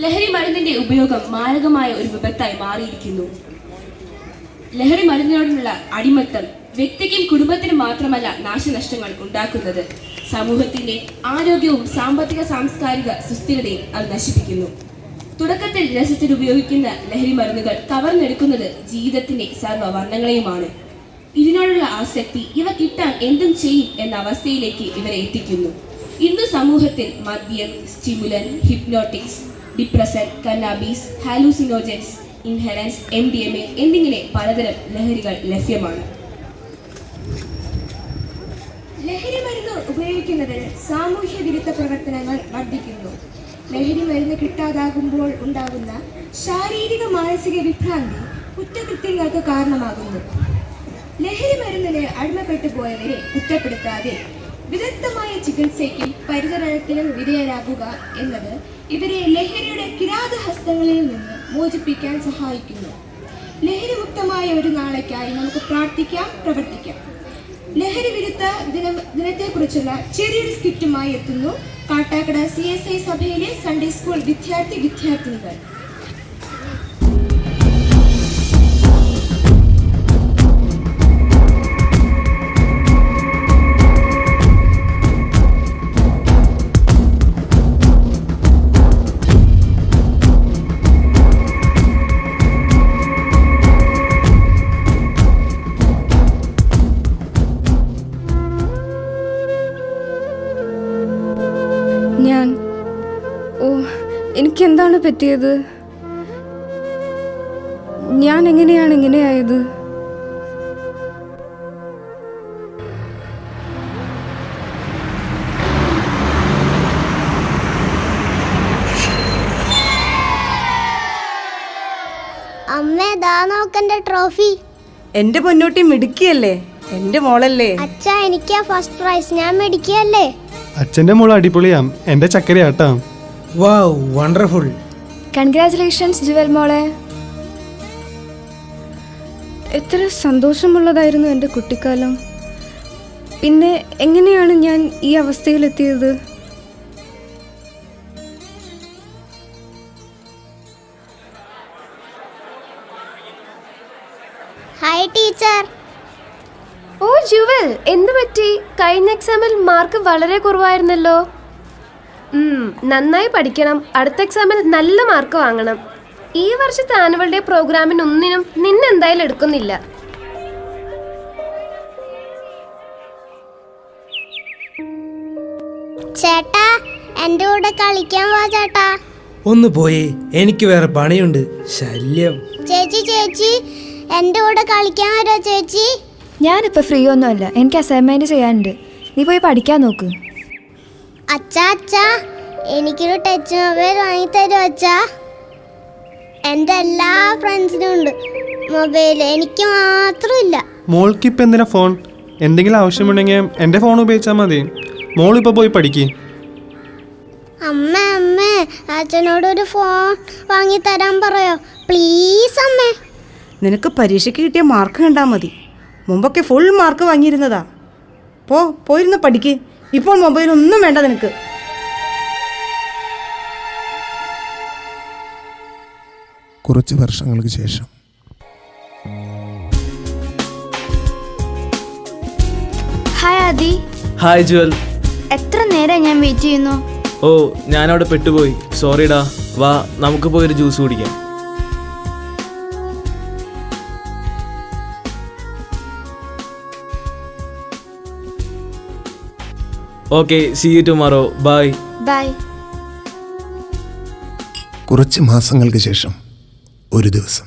ലഹരി മരുന്നിന്റെ ഉപയോഗം മാരകമായ ഒരു വിപത്തായി മാറിയിരിക്കുന്നു. ലഹരി മരുന്നിനോടുള്ള അടിമത്തം വ്യക്തിക്കും കുടുംബത്തിനും മാത്രമല്ല നാശനഷ്ടങ്ങൾ ഉണ്ടാക്കുന്നത്, സമൂഹത്തിന്റെ ആരോഗ്യവും സാമ്പത്തിക സാംസ്കാരിക സുസ്ഥിരതയും അത് നശിപ്പിക്കുന്നു. തുടക്കത്തിൽ രസത്തിന് ഉപയോഗിക്കുന്ന ലഹരി മരുന്നുകൾ കവർന്നെടുക്കുന്നത് ജീവിതത്തിന്റെ സർവ്വവർണ്ണങ്ങളെയുമാണ്. ഇതിനോടുള്ള ആസക്തി ഇവ കിട്ടാൻ എന്തും ചെയ്യും എന്ന അവസ്ഥയിലേക്ക് ഇവരെ എത്തിക്കുന്നു. ഇന്നു സമൂഹത്തിൽ മദ്യം, stimulant, hypnotics, depressant, കന്നാബീസ്, hallucinogens, ഇൻഹലൻസ്, MDMA എന്നിങ്ങനെ പലതരം ലഹരികൾ ലഭ്യമാണ്. ലഹരി മരുന്ന് ഉപയോഗിക്കുന്നതിന് സാമൂഹ്യ വിരുദ്ധ പ്രവർത്തനങ്ങൾ വർദ്ധിക്കുന്നു. ലഹരി മരുന്ന് കിട്ടാതാകുമ്പോൾ ഉണ്ടാകുന്ന ശാരീരിക മാനസിക വിഭ്രാന്തി കുറ്റകൃത്യങ്ങൾക്ക് കാരണമാകുന്നു. ലഹരി മരുന്നിന് അടിമപ്പെട്ടു പോയവരെ കുറ്റപ്പെടുത്താതെ വിദഗ്ധമായ ചികിത്സയ്ക്കും പരിചരണത്തിനും വിധേയരാകുക എന്നത് ഇവരെ ലഹരിയുടെ കിരാതഹസ്തങ്ങളിൽ നിന്ന് മോചിപ്പിക്കാൻ സഹായിക്കുന്നു. ലഹരി മുക്തമായ ഒരു നാളേക്കായി നമുക്ക് പ്രാർത്ഥിക്കാം, പ്രവർത്തിക്കാം. ലഹരി വിരുദ്ധ ദിനത്തെക്കുറിച്ചുള്ള ചെറിയൊരു സ്കിറ്റുമായി എത്തുന്നു കാട്ടാക്കട CSI സഭയിലെ സൺഡേ സ്കൂൾ വിദ്യാർത്ഥിനികൾ. എനിക്കെന്താണ് പറ്റിയത്? ഞാൻ എങ്ങനെയാണ് ഇങ്ങനെയായത്? അമ്മേ, ദാ നോക്കന്റെ ട്രോഫി. എന്റെ പൊന്നോട്ടി മിടുക്കിയല്ലേ, എന്റെ മോളല്ലേ. അച്ഛാ, എനിക്കാ ഫസ്റ്റ് പ്രൈസ്, ഞാൻ മിടുക്കിയല്ലേ. അച്ഛന്റെ മോള് അടിപൊളിയാം, എന്റെ ചക്കരയാട്ടാം. Wow, wonderful. കൺഗ്രാറ്റുലേഷൻസ് ജുവൽ മോളെ. എത്ര സന്തോഷമുള്ളതായിരുന്നു എൻ്റെ കുട്ടിക്കാലം. പിന്നെ എങ്ങനെയാണ് ഞാൻ ഈ അവസ്ഥയിലെത്തിയത്? Hi teacher. ഓ ജുവൽ, എന്ത് പറ്റി? കഴിഞ്ഞ എക്സാമിൽ മാർക്ക് വളരെ കുറവായിരുന്നല്ലോ. നന്നായി പഠിക്കണം, അടുത്ത എക്സാമിൽ നല്ല മാർക്ക് വാങ്ങണം. ഈ വർഷത്തെ ആനുവൽ ഡേ പ്രോഗ്രാമിനൊന്നിനും നിന്നെന്തായാലും എടുക്കുന്നില്ല. ചേട്ടാ, എന്റെ കൂടെ കളിക്കാൻ വാ ചേട്ടാ. ഒന്ന് പോയേ, എനിക്ക് വേറെ പണിയുണ്ട്. ശല്യം. ചേച്ചി, എന്റെ കൂടെ കളിക്കാൻ വരോ ചേച്ചി? ഞാനിപ്പോൾ ഫ്രീ ഒന്നുമല്ല, എനിക്ക് അസൈൻമെന്റ് ചെയ്യാനുണ്ട്. നീ പോയി പഠിക്കാൻ നോക്ക്. അച്ഛാ, എനിക്കൊരു ടച്ച് മൊബൈൽ വാങ്ങിത്തരോ അച്ഛാ? എൻ്റെ എല്ലാ ഫ്രണ്ട്സിനും ഉണ്ട് മൊബൈൽ, എനിക്ക് മാത്രമില്ല. മോൾക്ക് ഇപ്പം എന്തിനാ ഫോൺ? എന്തെങ്കിലും ആവശ്യമുണ്ടെങ്കിൽ എൻ്റെ ഫോൺ ഉപയോഗിച്ചാൽ മതി. മോളിപ്പോൾ പോയി പഠിക്കേ. അമ്മേ, അച്ഛനോടൊരു ഫോൺ വാങ്ങിത്തരാൻ പറയോ പ്ലീസ് അമ്മേ. നിനക്ക് പരീക്ഷയ്ക്ക് കിട്ടിയ മാർക്ക് കണ്ടാൽ മതി. മുമ്പൊക്കെ ഫുൾ മാർക്ക് വാങ്ങിയിരുന്നതാ. പോയിരുന്ന് പഠിക്ക്. ഇപ്പോൾ മൊബൈലൊന്നും വേണ്ട നിനക്ക്. കുറച്ച് വർഷങ്ങൾക്ക് ശേഷം. ഹായ് ആദി. ഹായ് ജുവൽ. എത്ര നേരം ഞാൻ വെയിറ്റ് ചെയ്യുന്നു. ഓ, ഞാനവിടെ പെട്ടുപോയി, സോറിടാ. വാ, നമുക്ക് പോയൊരു ജ്യൂസ് കുടിക്കാം. Okay, see you tomorrow. Bye. Bye. കുറച്ച് മാസങ്ങൾക്ക് ശേഷം ഒരു ദിവസം.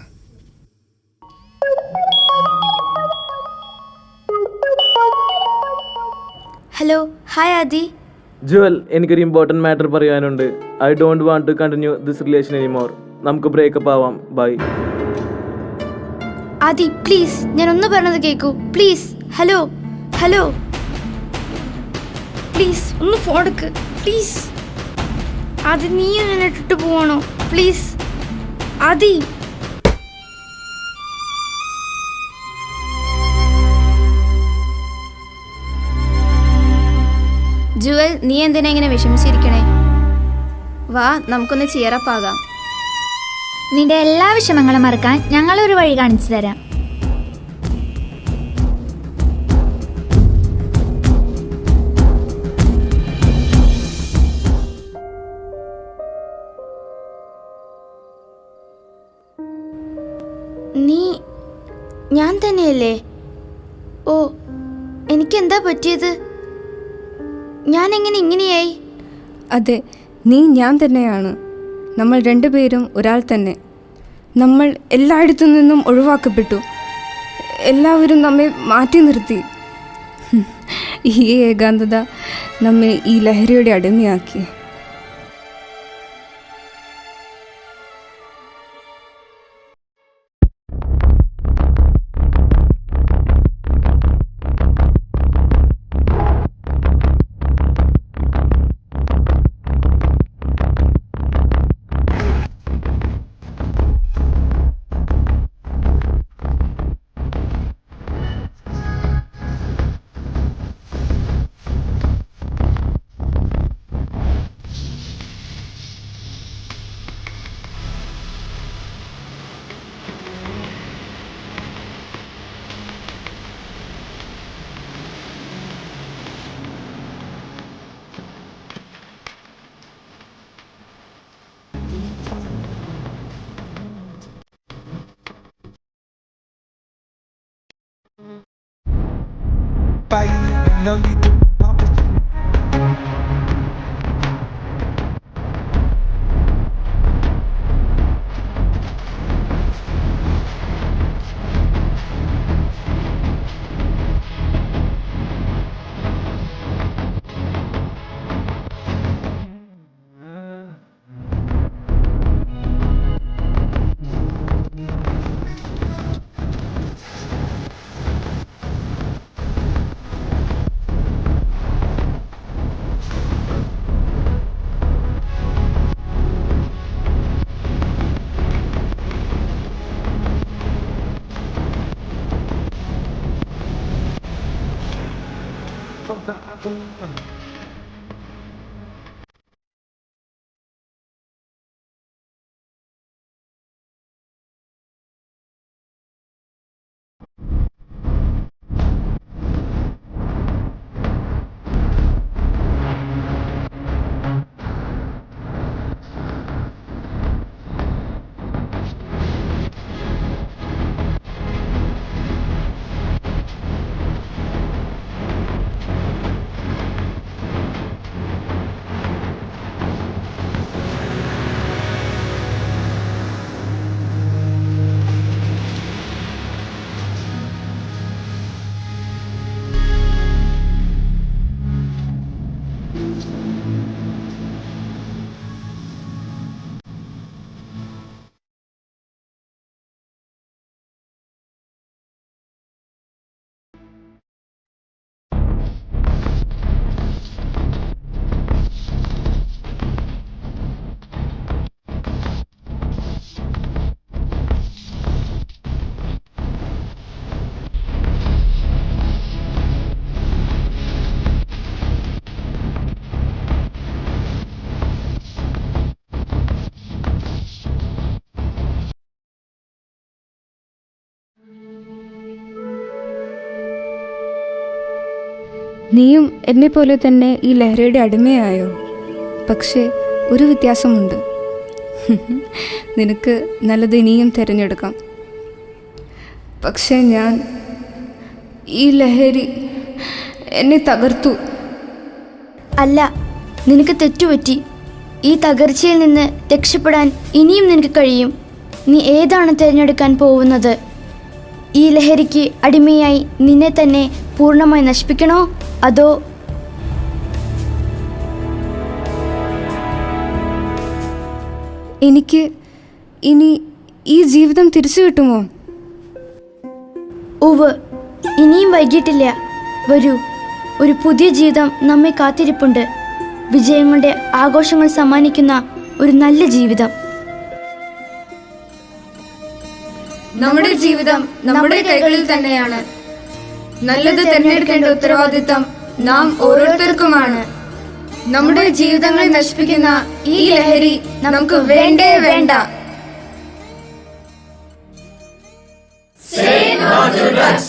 Hello, hi Aadi. ജുവൽ, എനിക്കൊരു ഇമ്പോർട്ടൻറ്റ് മാറ്റർ പറയാനുണ്ട്. I don't want to continue this relation anymore. നമുക്ക് ബ്രേക്കപ്പ് ആവാം. ബൈ. ആദി പ്ലീസ്, ഞാൻ ഒന്ന് പറഞ്ഞത് കേൾക്കൂ പ്ലീസ്. ഹലോ പ്ലീസ്, ഒന്ന് ഫോൺ എടുക്ക് പ്ലീസ്. ആദി, നീ എന്നെ ഇട്ടിട്ട് പോവാണോ? പ്ലീസ് ആദി. ജുവൽ, നീ എന്തിനാ ഇങ്ങനെ വിഷമിച്ചിരിക്കണേ? വാ നമുക്കൊന്ന് ചിയറപ്പാകാം. നിന്റെ എല്ലാ വിഷമങ്ങളും മറക്കാൻ ഞങ്ങളൊരു വഴി കാണിച്ചു തരാം. നീ ഞാൻ തന്നെയല്ലേ? ഓ, എനിക്കെന്താ പറ്റിയത്? ഞാൻ എങ്ങനെ ഇങ്ങനെയായി? അതെ, നീ ഞാൻ തന്നെയാണ്. നമ്മൾ രണ്ടുപേരും ഒരാൾ തന്നെ. നമ്മൾ എല്ലായിടത്തു നിന്നും ഒഴിവാക്കപ്പെട്ടു. എല്ലാവരും നമ്മെ മാറ്റി നിർത്തി. ഈ ഏകാന്തത നമ്മെ ഈ ലഹരിയുടെ അടിമയാക്കി. നീയും എന്നെപ്പോലെ തന്നെ ഈ ലഹരിയുടെ അടിമയായോ? പക്ഷേ ഒരു വ്യത്യാസമുണ്ട്. നിനക്ക് നല്ലത് ഇനിയും തിരഞ്ഞെടുക്കാം. പക്ഷേ ഈ ലഹരി എന്നെ തകർത്തു. അല്ല, നിനക്ക് തെറ്റുപറ്റി. ഈ തകർച്ചയിൽ നിന്ന് രക്ഷപ്പെടാൻ ഇനിയും നിനക്ക് കഴിയും. നീ ഏതാണ് തിരഞ്ഞെടുക്കാൻ പോകുന്നത്? ഈ ലഹരിക്ക് അടിമയായി നിന്നെ തന്നെ പൂർണ്ണമായി നശിപ്പിക്കണോ, അതോ എനിക്ക് ഇനി ഈ ജീവിതം തിരിച്ചു കിട്ടുമോ? ഉവ്, ഇനിയും വൈകിട്ടില്ല. വരൂ, ഒരു പുതിയ ജീവിതം നമ്മെ കാത്തിരിപ്പുണ്ട്. വിജയങ്ങളുടെ ആഘോഷങ്ങൾ സമ്മാനിക്കുന്ന ഒരു നല്ല ജീവിതം. നമ്മുടെ ജീവിതം നമ്മുടെ കൈകളിൽ തന്നെയാണ്. നല്ലത് തിരഞ്ഞെടുക്കേണ്ട ഉത്തരവാദിത്തം നാം ഓരോരുത്തർക്കുമാണ്. നമ്മുടെ ജീവിതങ്ങളെ നശിപ്പിക്കുന്ന ഈ ലഹരി നമുക്ക് വേണ്ടേ വേണ്ട. Say no to drugs.